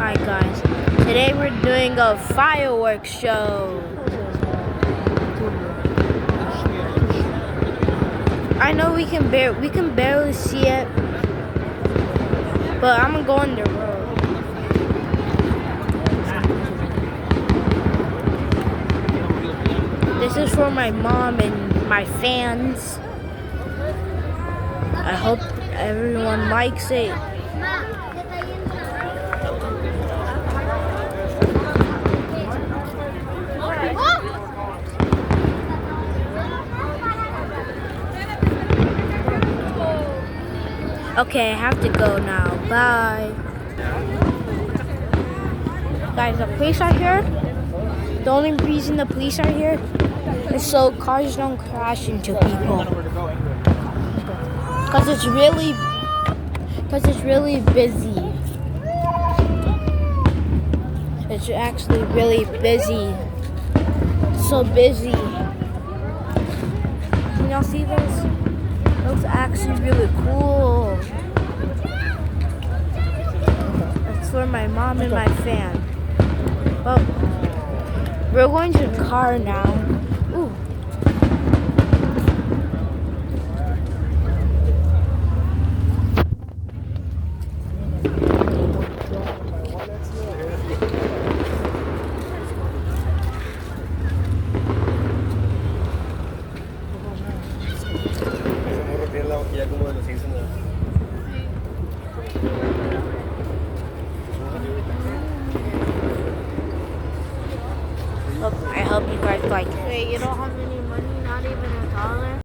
Hi guys, today we're doing a fireworks show. I know we can barely see it, but I'm gonna go on the road. This is for my mom and my fans. I hope everyone likes it. Okay, I have to go now. Bye. Guys, the police are here. The only reason the police are here is so cars don't crash into people. Because it's really busy. It's actually really busy. So busy. Can y'all see this? It looks actually really cool. It's for my mom and my fan. Well, we're going to the car now. Ooh. I hope you guys like it. Wait, you don't have any money, not even $1?